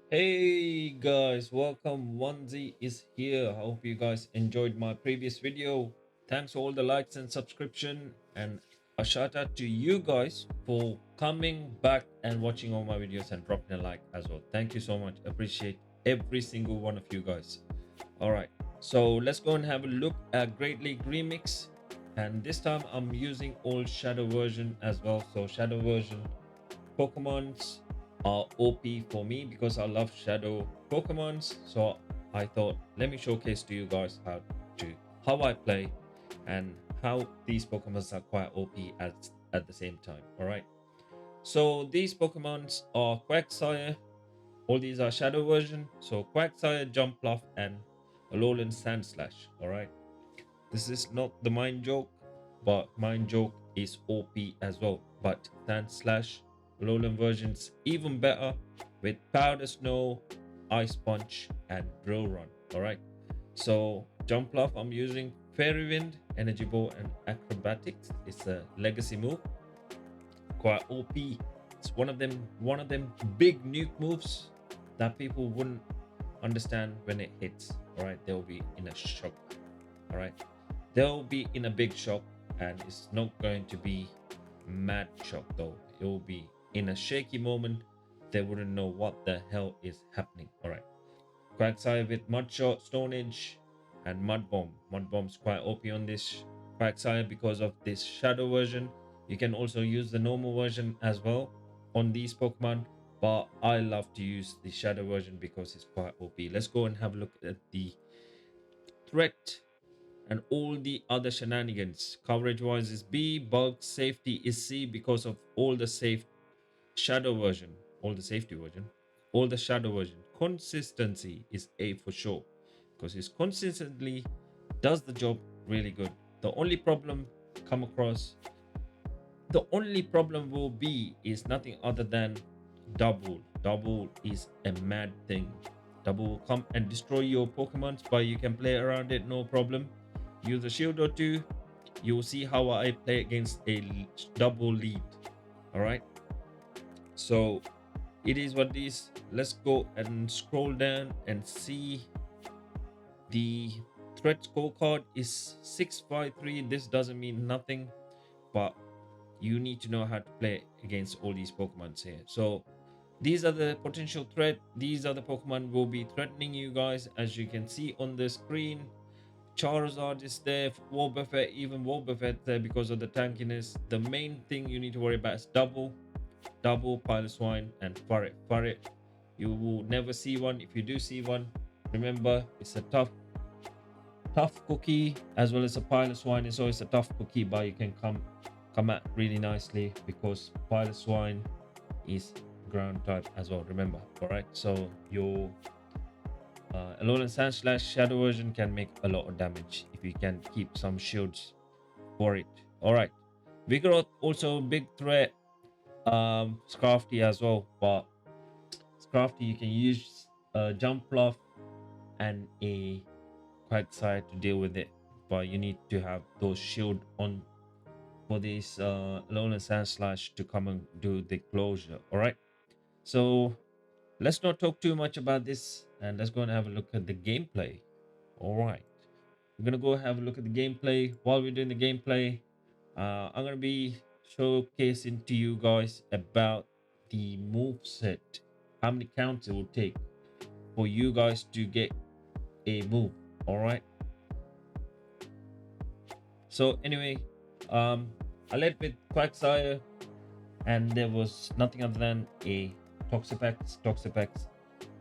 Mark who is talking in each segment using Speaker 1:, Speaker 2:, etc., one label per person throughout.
Speaker 1: Hey guys, welcome. Onesie is here. I hope you guys enjoyed my previous video. Thanks for all the likes and subscription, and a shout out to you guys for coming back and watching all my videos and dropping a like as well. Thank you so much. Appreciate every single one of you guys. All right, so let's go and have a look at Great League Remix, and this time I'm using old Shadow version as well. So Shadow version Pokemons are OP for me because I love Shadow Pokemons. So I thought, let me showcase to you guys how I play and how these Pokemons are quite OP at the same time. All right. So these Pokemons are Quagsire. All these are Shadow version. So Quagsire, Jumpluff, and Alolan Sandslash. All right. This is not the Mind Joke, but Mind Joke is OP as well. But Sandslash Alolan versions even better with Powder Snow, Ice Punch, and Drill Run. Alright. So Jumpluff, I'm using Fairy Wind, Energy Ball, and Acrobatics. It's a legacy move. Quite OP. It's one of them big nuke moves that people wouldn't understand when it hits. Alright, they'll be in a shock. Alright. They'll be in a big shock, and it's not going to be mad shock though. It will be in a shaky moment. They wouldn't know what the hell is happening. All right. Quagsire with Mud Shot, Stone Edge, and Mud Bomb. Mud Bomb's quite OP on this Quagsire because of this Shadow version. You can also use the normal version as well on these Pokemon, but I love to use the Shadow version because it's quite OP. Let's go and have a look at the threat and all the other shenanigans. Coverage wise is B, bulk safety is C because of all the safe shadow version, all the safety version, all the shadow version. Consistency is A for sure because it consistently does the job really good. The only problem come across, the only problem will be is nothing other than double. Double is a mad thing. Double will come and destroy your Pokemons, but you can play around it no problem. Use a shield or two. You'll see how I play against a double lead. All right. So it is what it is. Let's go and scroll down and see the threat scorecard is 653. This doesn't mean nothing, but you need to know how to play against all these Pokemon here. So these are the potential threat. These are the Pokemon will be threatening you guys, as you can see on the screen. Charizard is there, Wobbuffet, even Wobbuffet there because of the tankiness. The main thing you need to worry about is double, Piloswine, and Furret. Furret, you will never see one. If you do see one, remember it's a tough cookie, as well as a Piloswine is always a tough cookie, but you can come at really nicely because Piloswine is ground type as well. Remember, all right. So your Alolan Sandslash Shadow version can make a lot of damage if you can keep some shields for it. All right. Vigoroth also big threat. Scrafty as well, but Scrafty you can use Jump Bluff and a Quagsire to deal with it, but you need to have those shield on for this Alolan Sandslash to come and do the closure. All right. So let's not talk too much about this, and let's go and have a look at the gameplay. All right, we're gonna go have a look at the gameplay. While we're doing the gameplay, I'm gonna be showcasing to you guys about the move set, how many counts it will take for you guys to get a move. All right. So anyway, I led with Quagsire, and there was nothing other than a Toxapex. Toxapex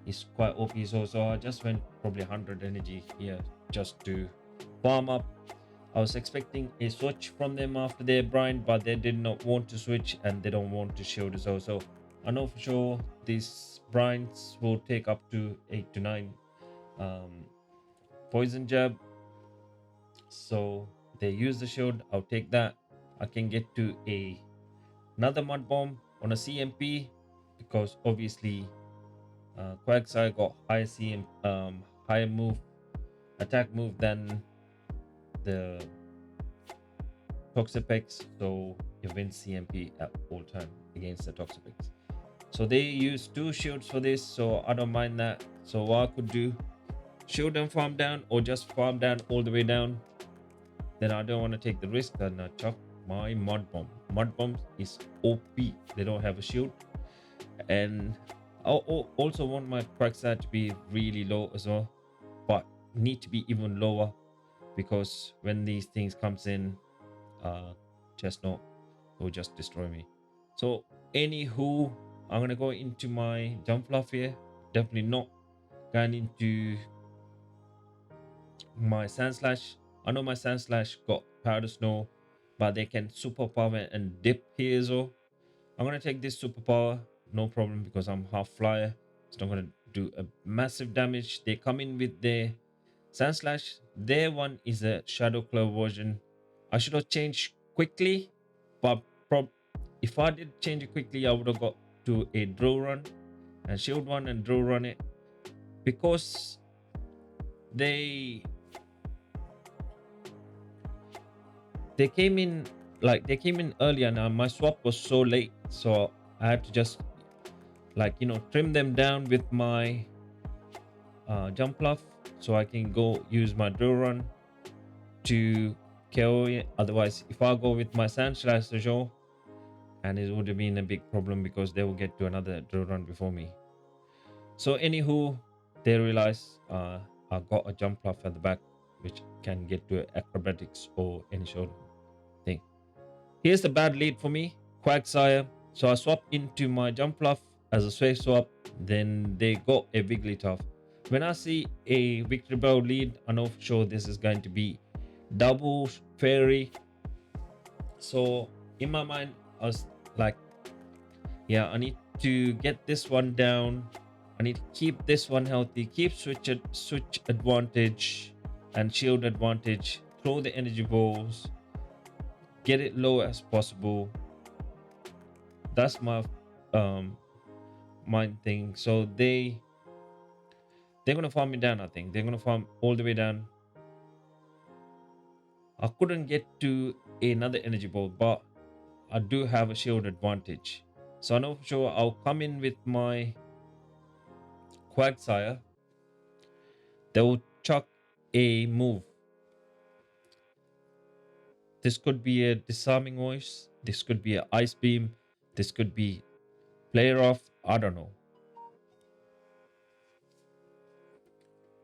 Speaker 1: is quite OP, so I just went probably 100 energy here just to farm up. I was expecting a switch from them after their brine, but they did not want to switch and they don't want to shield as well. So I know for sure these brines will take up to 8 to 9 poison jab. So they use the shield. I'll take that. I can get to another mud bomb on a CMP because obviously Quagsire got higher higher attack move than the Toxapex, so you win CMP at all time against the Toxapex. So they use 2 shields for this, so I don't mind that. So what I could do, shield and farm down, or just farm down all the way down. Then I don't want to take the risk and chuck my mud bomb. Mud bomb is OP. They don't have a shield, and I also want my Quagsire to be really low as well, but need to be even lower, because when these things comes in, just not, will just destroy me. So anywho, I'm gonna go into my jump fluff here. Definitely not going into my sand slash. I know my sand slash got powder snow, but they can superpower and dip here as well. I'm gonna take this superpower, no problem, because I'm half flyer. It's not gonna do a massive damage. They come in with their sand slash. Their one is a shadow claw version. I should have changed quickly, but if I did change it quickly, I would have got to a draw run and shield one and draw run it, because they came in, like they came in earlier. Now my swap was so late, so I had to just, like, trim them down with my jump fluff, so I can go use my drill run to KO it. Otherwise, if I go with my sand slash show, and it would have been a big problem, because they will get to another drill run before me. So anywho, they realize I got a jump fluff at the back, which can get to acrobatics or any sort of thing. Here's the bad lead for me, Quagsire. So I swap into my jump fluff as a safe swap. Then they got a Wigglytuff. When I see a Victory Bell lead, I know for sure this is going to be double fairy. So in my mind, I was like, yeah, I need to get this one down. I need to keep this one healthy, keep switch advantage and shield advantage, throw the energy balls, get it low as possible. That's my mind thing. So they're gonna farm me down. I think they're gonna farm all the way down. I couldn't get to another energy ball, but I do have a shield advantage. So I know for sure I'll come in with my Quagsire. They will chuck a move. This could be a disarming voice. This could be an ice beam. This could be player off. I don't know.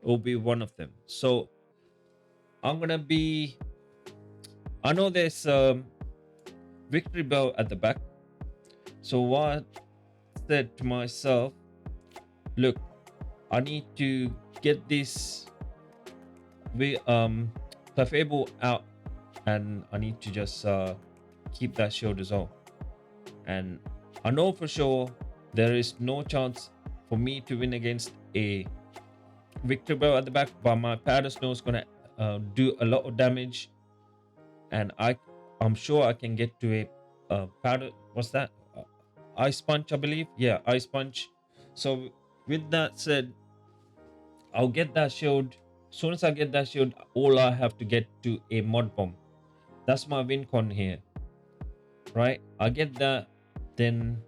Speaker 1: It will be one of them. So I'm gonna be. I know there's Victory Bell at the back. So what I said to myself, look, I need to get this Clefable out, and I need to just keep that shield as well. And I know for sure there is no chance for me to win against a Victor Bell at the back, but my powder snow is gonna do a lot of damage, and I'm sure I can get to a powder. What's that? Ice punch, I believe. Yeah, ice punch. So with that said, I'll get that shield. As soon as I get that shield, all I have to get to a mud bomb. That's my win con here, right? I get that, then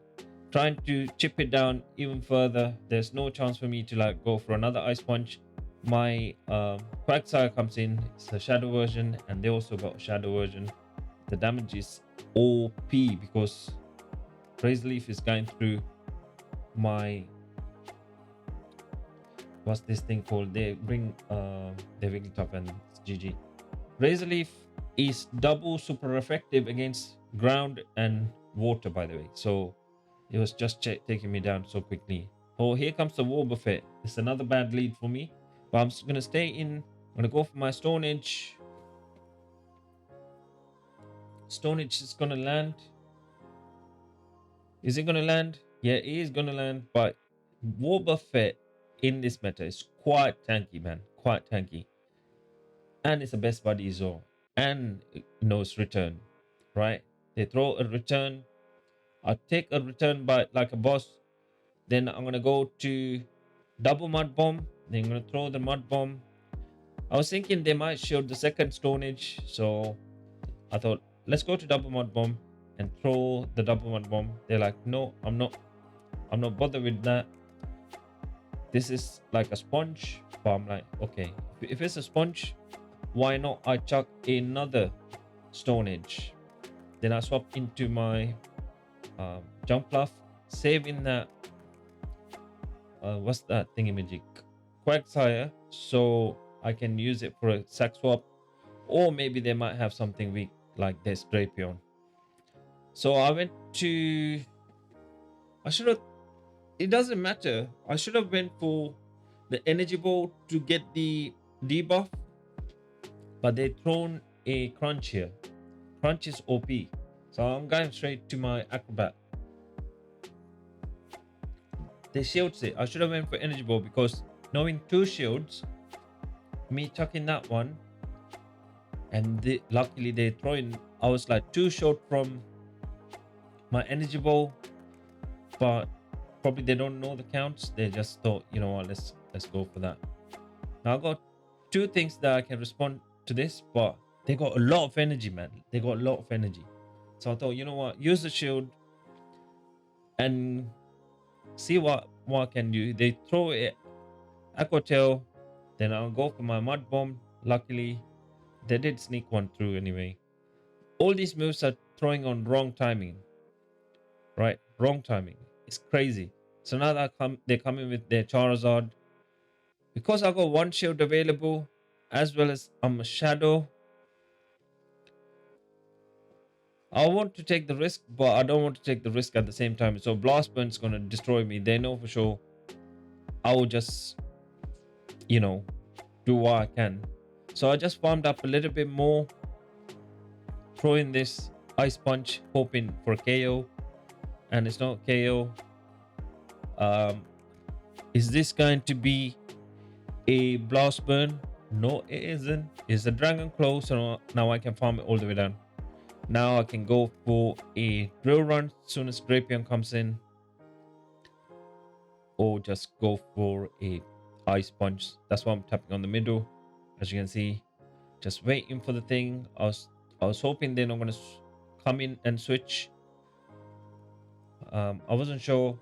Speaker 1: trying to chip it down even further. There's no chance for me to like go for another ice punch. My Quagsire comes in. It's a shadow version, and they also got a shadow version. The damage is OP because Razor Leaf is going through my, what's this thing called? They bring the Wigglytuff, and it's GG. Razor Leaf is double super effective against ground and water, by the way. So it was just taking me down so quickly. Oh, here comes the War Buffet. It's another bad lead for me. But I'm going to stay in. I'm going to go for my Stone Edge. Stone Edge is going to land. Is it going to land? Yeah, it is going to land. But War Buffet in this meta is quite tanky, man. Quite tanky. And it's the best buddy as well. And it knows return, right? They throw a return. I take a return by like a boss. Then I'm gonna go to double mud bomb. Then I'm gonna throw the mud bomb. I was thinking they might shield the second Stone Age, so I thought let's go to double mud bomb and throw the double mud bomb. They're like, no, I'm not I'm not bothered with that. This is like a sponge, but I'm like, okay, if it's a sponge, why not I chuck another Stone Age? Then I swap into my jump fluff, saving that what's that thingamajig, Quagsire, so I can use it for a sack swap, or maybe they might have something weak like this Drapion. So I went to, I should have, it doesn't matter, I should have went for the energy ball to get the debuff, but they thrown a crunch here. Crunch is OP, so I'm going straight to my acrobat. They shields it. I should have went for energy ball, because knowing 2 shields, me chucking that one, and luckily they throw in. I was like 2 short from my energy ball, but probably they don't know the counts. They just thought, you know what, let's go for that. Now I got 2 things that I can respond to this, but they got a lot of energy, man. They got a lot of energy. So I thought, you know what, use the shield and see what I can do. They throw it Aqua Tail, then I'll go for my Mud Bomb. Luckily, they did sneak one through anyway. All these moves are throwing on wrong timing, right? Wrong timing. It's crazy. So now that they're coming with their Charizard. Because I got 1 shield available, as well as I'm a Shadow, I want to take the risk, but I don't want to take the risk at the same time. So Blast Burn's gonna destroy me. They know for sure. I will just, you know, do what I can. So I just farmed up a little bit more, throwing this Ice Punch, hoping for KO, and it's not KO. Is this going to be a Blast Burn? No, it isn't. It's a Dragon Claw, so now I can farm it all the way down. Now I can go for a Drill Run as soon as Drapion comes in, or just go for a Ice Punch. That's why I'm tapping on the middle, as you can see, just waiting for the thing. I was hoping they're not gonna come in and switch. I wasn't sure.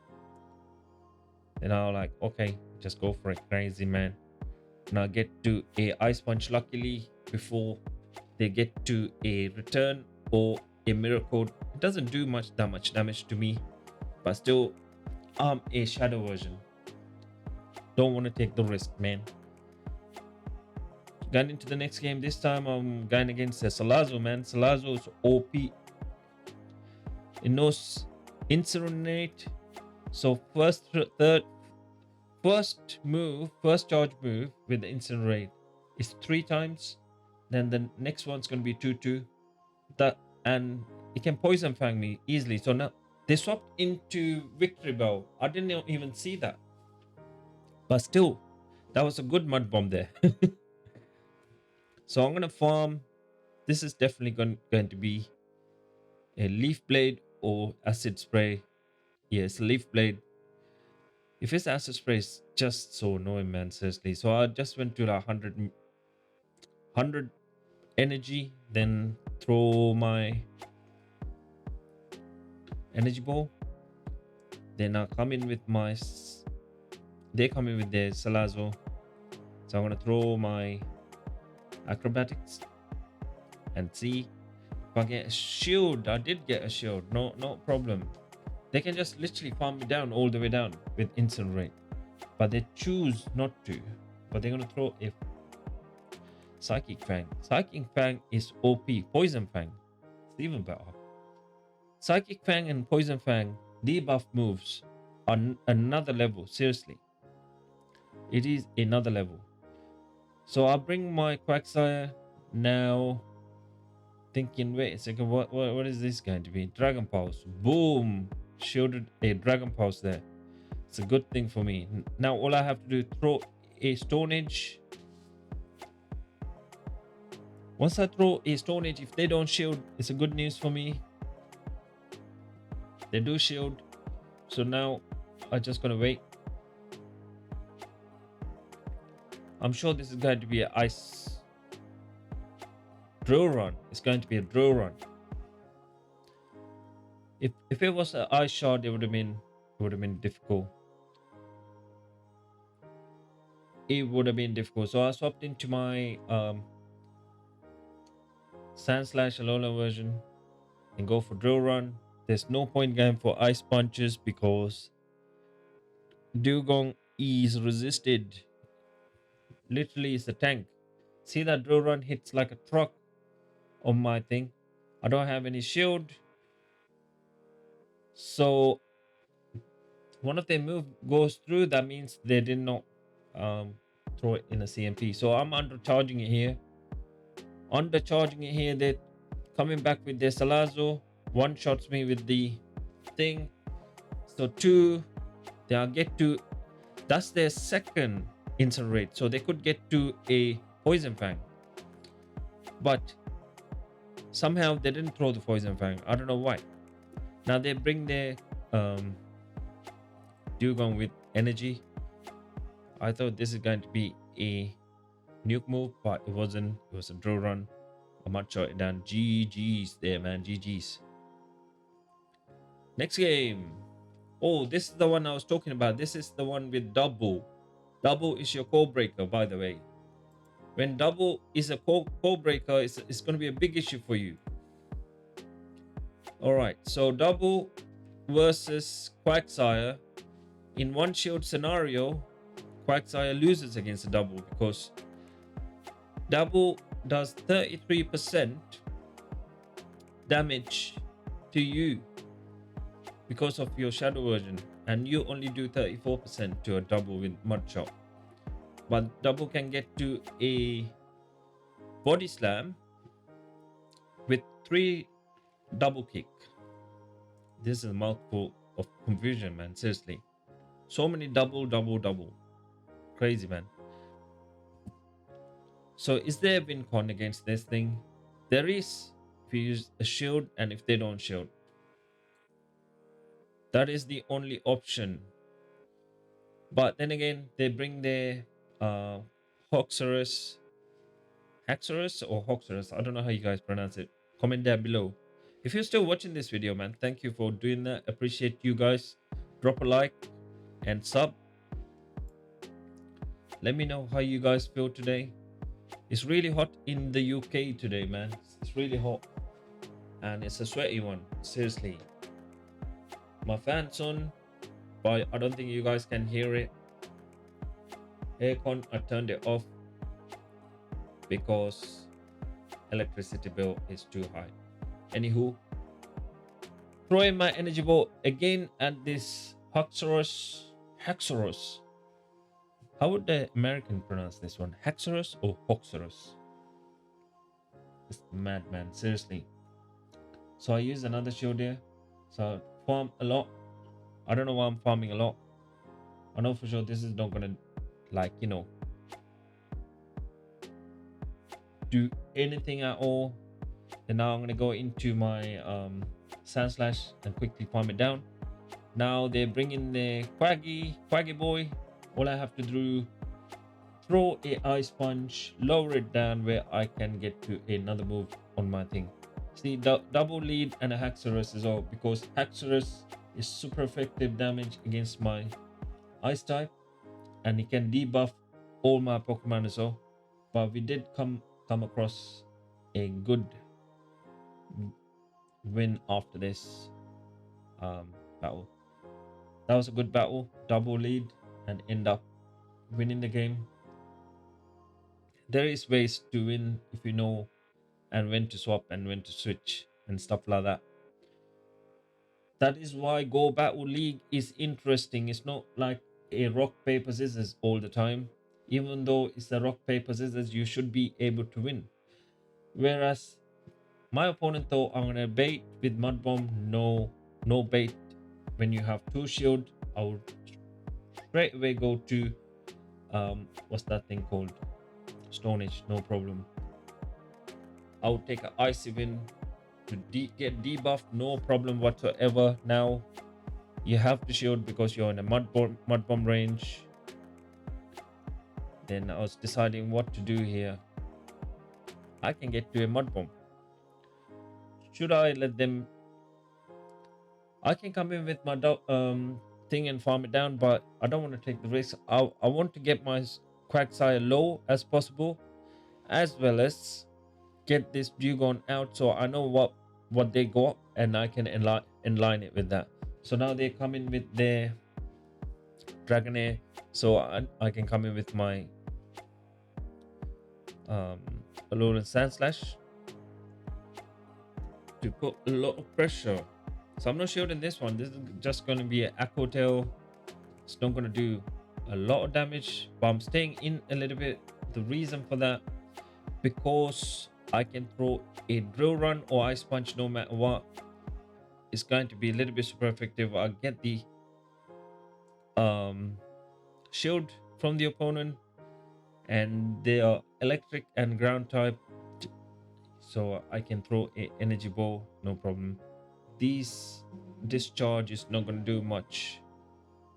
Speaker 1: Then I was like, okay, just go for it, crazy man. Now get to a Ice Punch, luckily, before they get to a return or a Miracle. It doesn't do that much damage to me, but still, I'm a Shadow version. Don't want to take the risk, man. Got into the next game. This time I'm going against a Salazzle, man. Salazzle is OP. It knows Incinerate. So first charge move with the Incinerate is 3 times. Then the next one's gonna be 2-2. And it can Poison Fang me easily. So now they swapped into Victory Bell. I didn't even see that. But still, that was a good Mud Bomb there. So I'm gonna farm. This is definitely going to be a Leaf Blade or Acid Spray. Yes, Leaf Blade. If it's Acid Spray, it's just so annoying, man. Seriously. So I just went to like 100 energy, then throw my energy ball. Then I come in with my. They come in with their Salazzle. So I'm gonna throw my acrobatics and see if I get a shield. I did get a shield. No problem. They can just literally farm me down all the way down with Incinerate, but they choose not to. But they're gonna throw a Psychic Fang. Psychic Fang is OP. Poison Fang, it's even better. Psychic Fang and Poison Fang debuff moves on another level. Seriously, it is another level. So I'll bring my Quagsire now, thinking, wait a second, what is this going to be? Dragon Pulse. Boom! Shielded a Dragon Pulse there. It's a good thing for me. Now all I have to do is throw a Stone Age. Once I throw a Stone Age, if they don't shield, it's a good news for me. They do shield. So now I'm just gonna wait. I'm sure this is going to be an Ice Drill Run. It's going to be a Drill Run. If it was an Ice Shard, it would have been would have been difficult. It would have been difficult. So I swapped into my Sand Slash Alola version and go for Drill Run. There's no point going for Ice Punches because Dugong is resisted. Literally, it's a tank. See that Drill Run hits like a truck on my thing. I don't have any shield. So one of their move goes through, that means they did not throw it in a CMP. So I'm undercharging it here. Undercharging it here, they're coming back with their Salazo. One shots me with the thing. So two, they'll get to, that's their second incinerate. So they could get to a Poison Fang. But somehow they didn't throw the Poison Fang. I don't know why. Now they bring their Dugong with energy. I thought this is going to be a nuke move, but it wasn't. It was a Drill Run. I might shot it down. GG's there, man. GG's. Next game. Oh, this is the one I was talking about. This is the one with double. Double is your core breaker, by the way. When double is a core breaker, it's going to be a big issue for you. All right. So double versus Quagsire. In one shield scenario, Quagsire loses against a double because double does 33% damage to you because of your shadow version, and you only do 34% to a double with mud shot. But double can get to a body slam with 3 double kick. This is a mouthful of confusion, man. Seriously, so many double. Crazy, man. So is there a win con against this thing? There is, if you use a shield and if they don't shield. That is the only option. But then again, they bring their Haxorus or Hoxorus. I don't know how you guys pronounce it. Comment down below. If you're still watching this video, man, thank you for doing that. Appreciate you guys. Drop a like and sub. Let me know how you guys feel today. It's really hot in the UK today, man. It's really hot. And it's a sweaty one. Seriously. My fan's on, but I don't think you guys can hear it. Aircon, I turned it off because electricity bill is too high. Anywho, throwing my energy ball again at this Haxorus. How would the American pronounce this one? Haxorus or Hoxorus? It's mad, man. Seriously. So I use another shield here. So I farm a lot. I don't know why I'm farming a lot. I know for sure this is not gonna, like, you know, do anything at all. And now I'm gonna go into my Sand Slash and quickly farm it down. Now they're bringing the Quaggy boy. All I have to do, throw a Ice Punch, lower it down where I can get to another move on my thing. See, double lead and a Haxorus as well, because Haxorus is super effective damage against my Ice type, and he can debuff all my Pokemon as well. But we did come across a good win after this battle. That was a good battle, double lead, and end up winning the game. There is ways to win if you know and when to swap and when to switch and stuff like that. That is why Go Battle League is interesting. It's not like a rock paper scissors all the time. Even though it's a rock paper scissors, you should be able to win. Whereas my opponent, though, I'm gonna bait with Mud Bomb. No bait. When you have 2 shield, I would straight away go to what's that thing called? Stone Age, no problem. I would take an Icy Wind to get debuffed, no problem whatsoever. Now you have to shield because you're in a mud bomb range. Then I was deciding what to do here. I can get to a mud bomb. Should I let them? I can come in with my thing and farm it down, but I don't want to take the risk. I want to get my Quagsire low as possible, as well as get this Dugong out, so I know what they got and I can inline it with that. So now they come in with their Dragonair, so I can come in with my Alolan Sandslash to put a lot of pressure. So I'm not shielding this one. This is just going to be an Aqua Tail. It's not going to do a lot of damage, but I'm staying in a little bit. The reason for that, because I can throw a Drill Run or Ice Punch no matter what. It's going to be a little bit super effective. I'll get the shield from the opponent, and they are electric and ground type, so I can throw a energy ball, no problem. This discharge is not going to do much.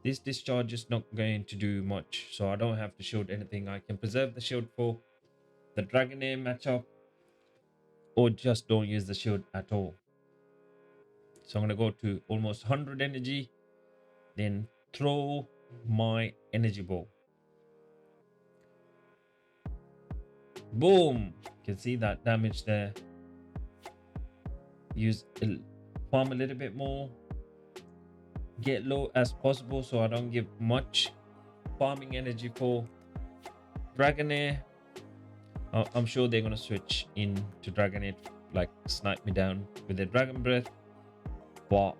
Speaker 1: This discharge is not going to do much, so I don't have to shield anything. I can preserve the shield for the Dragonair matchup, or just don't use the shield at all. So I'm going to go to almost 100 energy, then throw my energy ball. Boom! You can see that damage there. Use farm a little bit more, get low as possible so I don't give much farming energy for Dragonair. I'm sure they're gonna switch in to Dragonair, like snipe me down with their Dragon Breath, but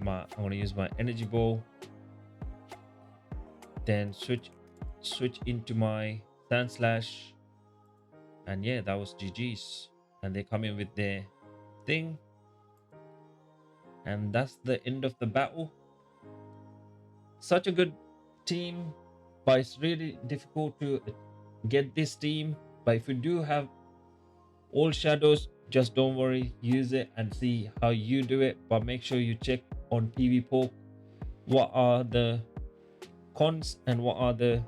Speaker 1: I'm gonna use my energy ball, then switch into my Sandslash, and yeah, that was GG's. And they come in with their thing, and that's the end of the battle. Such a good team, but it's really difficult to get this team. But if you do have all shadows, just don't worry, use it and see how you do it, but make sure you check on PV Poke what are the cons and what are the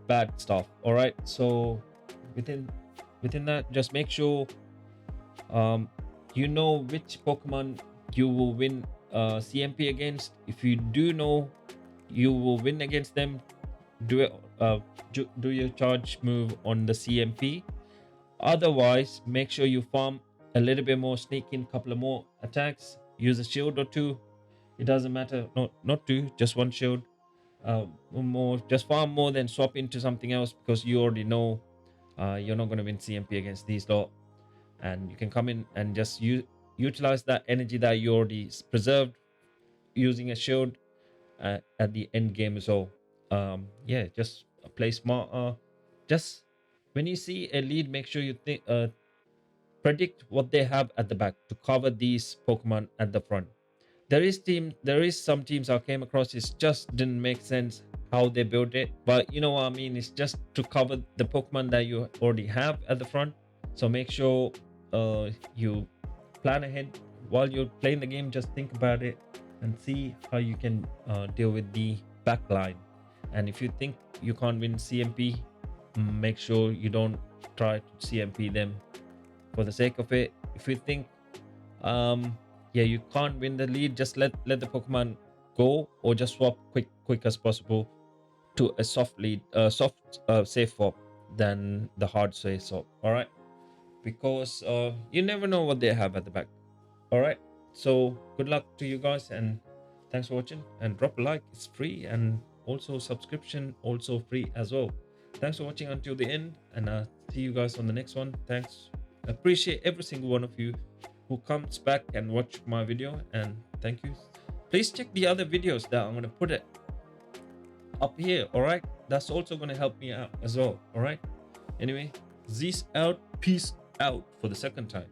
Speaker 1: bad stuff. All right, so within that, just make sure you know which Pokemon you will win CMP against. If you do know you will win against them, do it. Do your charge move on the CMP. Otherwise, make sure you farm a little bit more, sneak in a couple of more attacks, use a shield or two. It doesn't matter, not two, just one shield. More, just farm more, than swap into something else, because you already know you're not going to win CMP against these lot. And you can come in and just utilize that energy that you already preserved using a shield at the end game as well. Yeah, just play smart. Just when you see a lead, make sure you think predict what they have at the back to cover these Pokemon at the front. There is some teams I came across, it just didn't make sense how they built it, but you know what I mean, it's just to cover the Pokemon that you already have at the front. So make sure you plan ahead while you're playing the game. Just think about it and see how you can deal with the back line. And if you think you can't win CMP, make sure you don't try to CMP them for the sake of it. If you think yeah, you can't win the lead, just let the Pokemon go, or just swap quick as possible to a soft lead, safe swap than the hard safe swap. All right, because you never know what they have at the back. All right, so good luck to you guys, and thanks for watching. And drop a like, it's free, and also subscription also free as well. Thanks for watching until the end, and see you guys on the next one. Thanks, appreciate every single one of you who comes back and watch my video, and thank you. Please check the other videos that I'm going to put it up here. All right, that's also going to help me out as well. All right, anyway, Z's out, peace out for the second time.